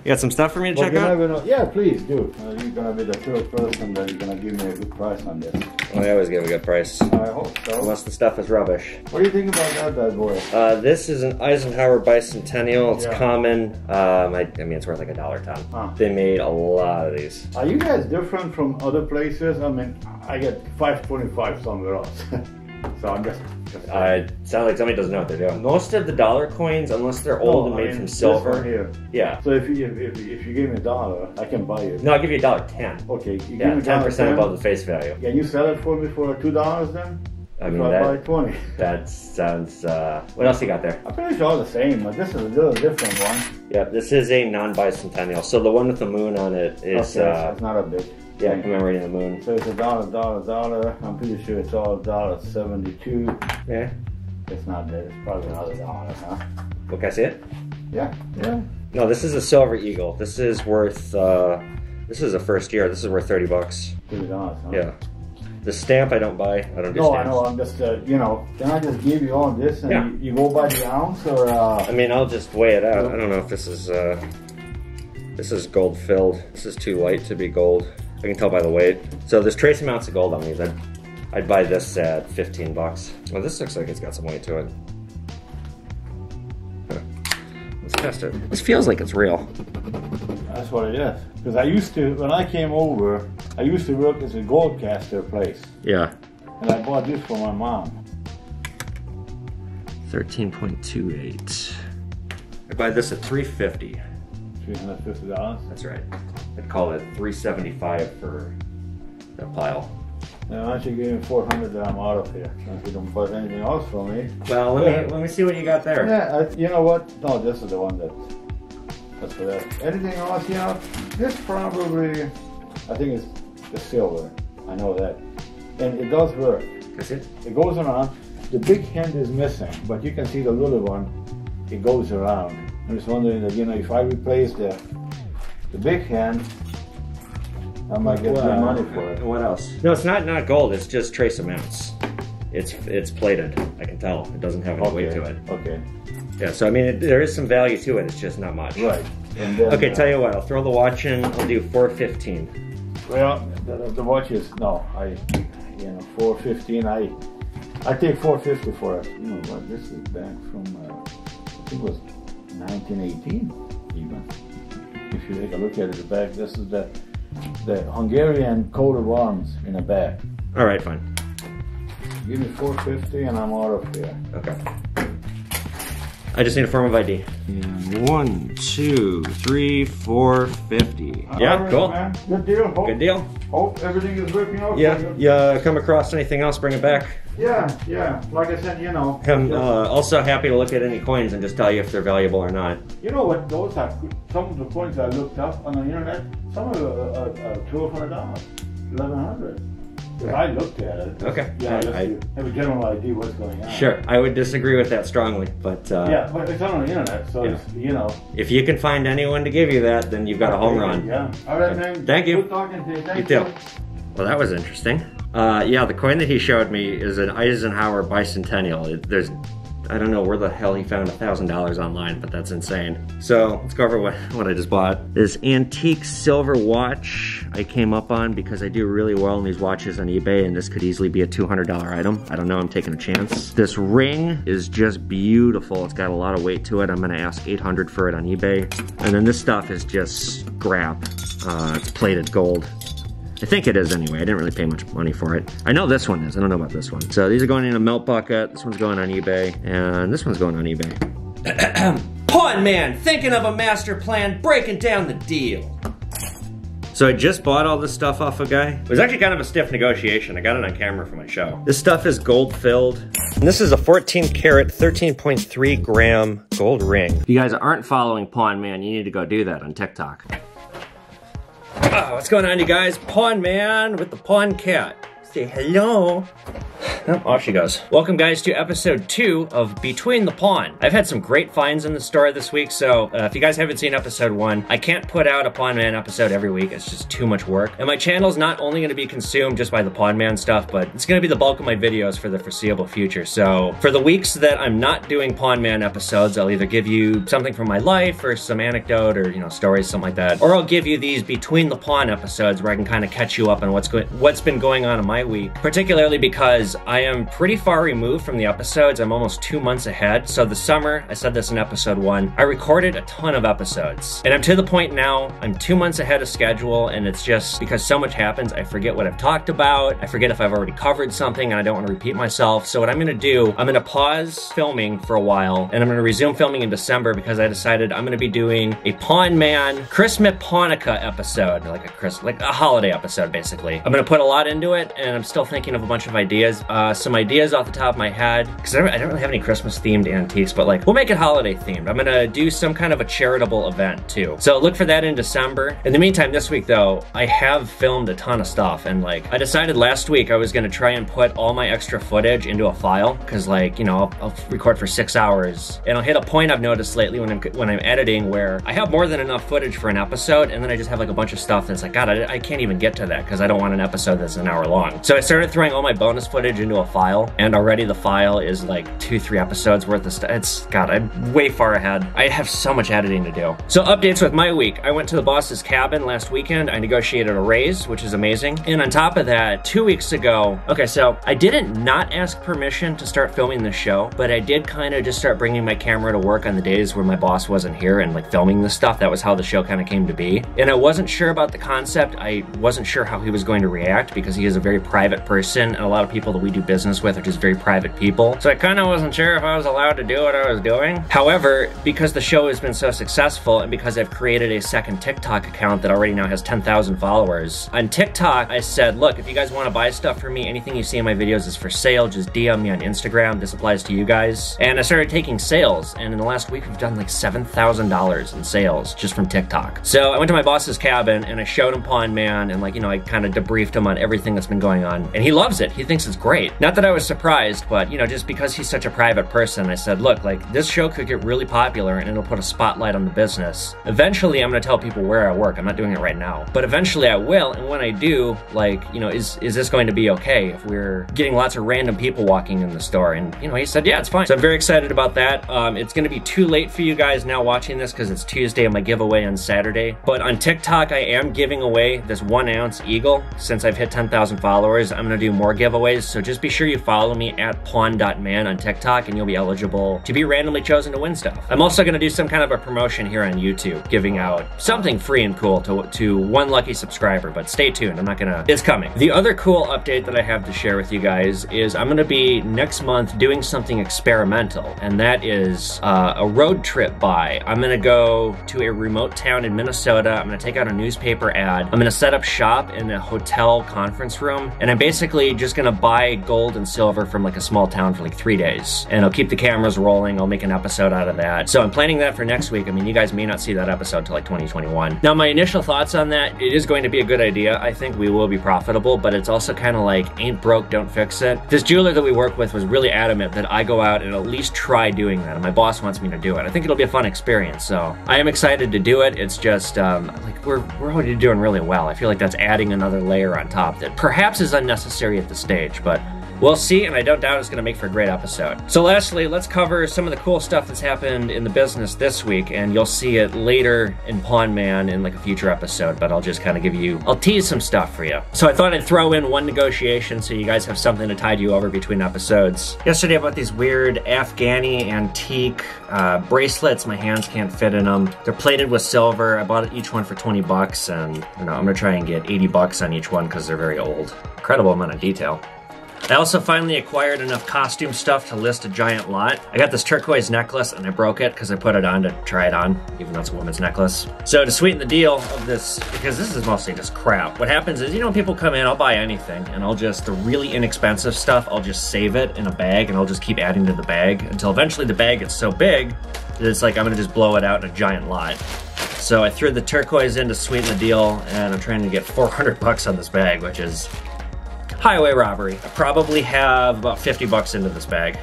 You got some stuff for me to check out? Yeah, please do. You're gonna be the third person that you're gonna give me a good price on this. Well, I always give a good price. I hope so. Unless the stuff is rubbish. What do you think about that bad boy? This is an Eisenhower Bicentennial. It's common. I mean, it's worth like $1 a ton. Huh. They made a lot of these. Are you guys different from other places? I mean, I get $5.25 somewhere else. So I'm just sound like somebody doesn't know what they're doing. Most of the dollar coins, unless they're old and made from silver. This one here. Yeah. So if you give me $1, I can buy it. No, I'll give you $1.10. Okay. You Yeah, give me 10% above the face value. Can you sell it for me for $2 then? I mean, buy 20. That sounds. What else you got there? I'm pretty sure all the same, but this is a little different one. Yeah, this is a non-bicentennial. So the one with the moon on it is. Okay, so it's not a big. Yeah, commemorating the moon. So it's $1. I'm pretty sure it's all $1.72. Yeah. It's not that. It's probably another $1, huh? Look, I see it. Yeah. Yeah. No, this is a silver eagle. This is worth. This is a first year. This is worth $30. $30, huh? Yeah. The stamp I don't buy. I don't do stamps. stamps. I know. I'm just, you know, can I just give you all this and you go by the ounce or? I mean, I'll just weigh it out. I don't know if this is. This is gold filled. This is too light to be gold. I can tell by the weight. So there's trace amounts of gold on these. I'd buy this at $15. Well, this looks like it's got some weight to it. Huh. Let's test it. This feels like it's real. That's what it is. Because I used to, when I came over, I used to work as a gold caster place. Yeah. And I bought this for my mom. 13.28. I buy this at $350. $350? That's right. I'd call it $375 for that pile. Now, why don't you give me $400 that I'm out of here? If you don't buy anything else from me. Well, let me see what you got there. Yeah, you know what? No, this is the one that's for that. Anything else, you know? This probably, I think it's the silver. I know that. And it does work. That's it? It goes around. The big hand is missing, but you can see the little one, it goes around. I'm just wondering that, you know, if I replace the big hand, I might get good money for it. What else? No, it's not gold. It's just trace amounts. It's plated. I can tell. It doesn't have any weight to it. Okay. Yeah. So I mean, there is some value to it. It's just not much. Right. And then, okay. Tell you what. I'll throw the watch in. I'll do $415. Well, the watch is $415. I take $450 for it. You know what? This is back from I think it was 1918 even. If you take a look at it, the back, this is the Hungarian coat of arms in the back. All right, fine. Give me $450 and I'm out of here. Okay. I just need a form of ID. And 1, 2, 3, 4, 50. Yeah, right, cool. Man. Good deal. Good deal. Hope everything is working out. Yeah. Yeah. Come across anything else, bring it back. Yeah. Like I said, you know. I'm also happy to look at any coins and just tell you if they're valuable or not. You know what? Those are some of the coins I looked up on the internet. Some of $1,200, $1,100. I looked at it. Okay. Yeah, I have a general idea what's going on. Sure, I would disagree with that strongly, but yeah, but it's on the internet, so it's, you know. If you can find anyone to give you that, then you've got a home run. Yeah. All right, man. Thank you. Good talking to you. Thank you you. too. Well, that was interesting. Yeah, the coin that he showed me is an Eisenhower Bicentennial. I don't know where the hell he found $1,000 online, but that's insane. So let's go over what I just bought. This antique silver watch I came up on because I do really well in these watches on eBay, and this could easily be a $200 item. I don't know, I'm taking a chance. This ring is just beautiful. It's got a lot of weight to it. I'm gonna ask $800 for it on eBay. And then this stuff is just scrap. It's plated gold. I think it is anyway. I didn't really pay much money for it. I know this one is. I don't know about this one. So these are going in a melt bucket. This one's going on eBay. And this one's going on eBay. Pawn Man, thinking of a master plan, breaking down the deal. So I just bought all this stuff off a guy. It was actually kind of a stiff negotiation. I got it on camera for my show. This stuff is gold filled. And this is a 14 karat, 13.3 gram gold ring. If you guys aren't following Pawn Man, you need to go do that on TikTok. Oh, what's going on, you guys? Pawn Man with the Pawn Cat. Say hello. Oh, off she goes. Welcome guys to episode 2 of Between the Pawn. I've had some great finds in the store this week, so if you guys haven't seen episode 1, I can't put out a Pawn Man episode every week. It's just too much work. And my channel's not only going to be consumed just by the Pawn Man stuff, but it's going to be the bulk of my videos for the foreseeable future. So for the weeks that I'm not doing Pawn Man episodes, I'll either give you something from my life or some anecdote or, you know, stories, something like that. Or I'll give you these Between the Pawn episodes where I can kind of catch you up on what's been going on in my week, particularly because I am pretty far removed from the episodes. I'm almost 2 months ahead. So the summer, I said this in episode 1, I recorded a ton of episodes. And I'm to the point now, I'm 2 months ahead of schedule, and it's just because so much happens, I forget what I've talked about, I forget if I've already covered something, and I don't want to repeat myself. So what I'm gonna do, I'm gonna pause filming for a while, and I'm gonna resume filming in December because I decided I'm gonna be doing a Pawn Man Christmas Hanukkah episode, like a holiday episode, basically. I'm gonna put a lot into it, and I'm still thinking of a bunch of ideas. Some ideas off the top of my head, because I don't really have any Christmas themed antiques, but like, we'll make it holiday themed. I'm gonna do some kind of a charitable event too. So look for that in December. In the meantime, this week though, I have filmed a ton of stuff, and like, I decided last week I was gonna try and put all my extra footage into a file, because like, you know, I'll record for 6 hours, and I'll hit a point I've noticed lately when I'm editing where I have more than enough footage for an episode, and then I just have like a bunch of stuff that's like, God, I can't even get to that because I don't want an episode that's an hour long. So I started throwing all my bonus footage into a file, and already the file is like 2-3 episodes worth of stuff. God, I'm way far ahead. I have so much editing to do. So updates with my week. I went to the boss's cabin last weekend. I negotiated a raise, which is amazing. And on top of that, 2 weeks ago, okay, so I didn't not ask permission to start filming the show, but I did kind of just start bringing my camera to work on the days where my boss wasn't here and like filming this stuff. That was how the show kind of came to be. And I wasn't sure about the concept. I wasn't sure how he was going to react because he is a very private person, and a lot of people that we do business with are just very private people. So I kind of wasn't sure if I was allowed to do what I was doing. However, because the show has been so successful, and because I've created a second TikTok account that already now has 10,000 followers, on TikTok I said, look, if you guys want to buy stuff from me, anything you see in my videos is for sale, just DM me on Instagram. This applies to you guys. And I started taking sales, and in the last week we've done like $7,000 in sales just from TikTok. So I went to my boss's cabin and I showed him Pawn Man, and like, you know, I kind of debriefed him on everything that's been going on, and he loves it. He thinks it's great. Not that I was surprised, but you know, just because he's such a private person, I said, look, like, this show could get really popular and it'll put a spotlight on the business. Eventually I'm gonna tell people where I work. I'm not doing it right now, but eventually I will, and when I do, like, you know, is this going to be okay if we're getting lots of random people walking in the store? And you know, he said, yeah, it's fine. So I'm very excited about that. It's gonna be too late for you guys now watching this because it's Tuesday and my giveaway on Saturday, but on TikTok I am giving away this 1 ounce eagle. Since I've hit 10,000 followers, I'm gonna do more giveaways, so just be sure you follow me at pawn.man on TikTok and you'll be eligible to be randomly chosen to win stuff. I'm also gonna do some kind of a promotion here on YouTube, giving out something free and cool to one lucky subscriber, but stay tuned, it's coming. The other cool update that I have to share with you guys is I'm gonna be next month doing something experimental, and that is a road trip buy. I'm gonna go to a remote town in Minnesota. I'm gonna take out a newspaper ad. I'm gonna set up shop in a hotel conference room, and I'm basically just gonna buy gold and silver from like a small town for like 3 days, and I'll keep the cameras rolling. I'll make an episode out of that. So I'm planning that for next week. I mean, you guys may not see that episode till like 2021. Now, my initial thoughts on that, it is going to be a good idea. I think we will be profitable, but it's also kind of like, ain't broke, don't fix it. This jeweler that we work with was really adamant that I go out and at least try doing that, and my boss wants me to do it. I think it'll be a fun experience, so I am excited to do it. It's just, like, we're already doing really well. I feel like that's adding another layer on top that perhaps is unnecessary at this stage, but we'll see, and I don't doubt it's going to make for a great episode. So lastly, let's cover some of the cool stuff that's happened in the business this week, and you'll see it later in Pawn Man in like a future episode, but I'll just kind of I'll tease some stuff for you. So I thought I'd throw in one negotiation so you guys have something to tide you over between episodes. Yesterday I bought these weird Afghani antique bracelets. My hands can't fit in them. They're plated with silver. I bought each one for 20 bucks, and you know, I'm gonna try and get 80 bucks on each one because they're very old. Incredible amount of detail. I also finally acquired enough costume stuff to list a giant lot. I got this turquoise necklace and I broke it because I put it on to try it on, even though it's a woman's necklace. So to sweeten the deal of this, because this is mostly just crap, what happens is, you know, when people come in, I'll buy anything, and the really inexpensive stuff, I'll just save it in a bag and I'll just keep adding to the bag until eventually the bag gets so big that it's like I'm gonna just blow it out in a giant lot. So I threw the turquoise in to sweeten the deal, and I'm trying to get 400 bucks on this bag, which is highway robbery. I probably have about 50 bucks into this bag.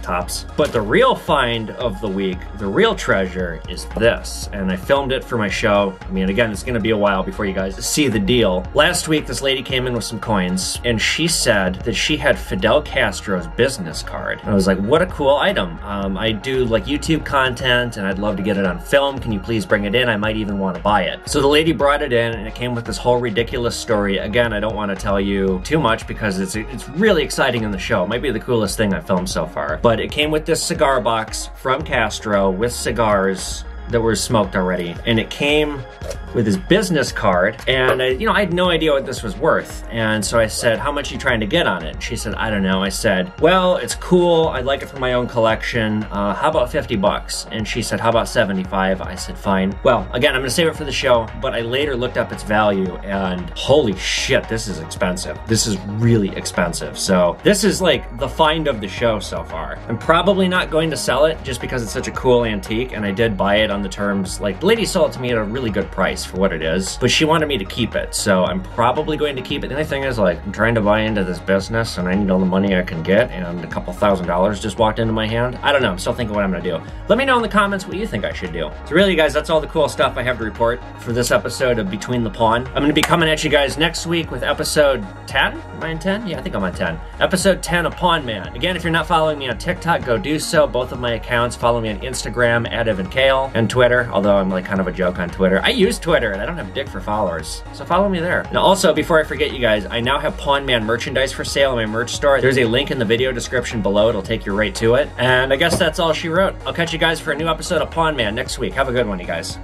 Tops. But the real find of the week, the real treasure is this. And I filmed it for my show. I mean, again, it's gonna be a while before you guys see the deal. Last week, this lady came in with some coins and she said that she had Fidel Castro's business card. And I was like, what a cool item. I do like YouTube content and I'd love to get it on film. Can you please bring it in? I might even want to buy it. So the lady brought it in and it came with this whole ridiculous story. Again, I don't want to tell you too much because it's really exciting in the show. It might be the coolest thing I've filmed so far. But it came with this cigar box from Castro with cigars that were smoked already, and it came with his business card, and I had no idea what this was worth, and so I said, how much are you trying to get on it? And she said, I don't know. I said, well, it's cool, I'd like it for my own collection, how about 50 bucks? And she said, how about 75? I said, fine. Well, again, I'm gonna save it for the show, but I later looked up its value, and holy shit, this is expensive. This is really expensive, so this is like the find of the show so far. I'm probably not going to sell it just because it's such a cool antique, and I did buy it on the terms, like, the lady sold it to me at a really good price for what it is, but she wanted me to keep it, so I'm probably going to keep it. The only thing is, like, I'm trying to buy into this business and I need all the money I can get, and a couple $1,000s just walked into my hand. I don't know, I'm still thinking what I'm gonna do. Let me know in the comments what you think I should do. So really, guys, that's all the cool stuff I have to report for this episode of Between the Pawn. I'm gonna be coming at you guys next week with episode 10? Am I on 10? Yeah, I think I'm on 10. Episode 10 of Pawn Man. Again, if you're not following me on TikTok, go do so. Both of my accounts. Follow me on Instagram, @EvanKale, and Twitter, although I'm like kind of a joke on Twitter. I use Twitter and I don't have dick for followers, so follow me there. Now also, before I forget you guys, I now have Pawn Man merchandise for sale in my merch store. There's a link in the video description below. It'll take you right to it. And I guess that's all she wrote. I'll catch you guys for a new episode of Pawn Man next week. Have a good one, you guys.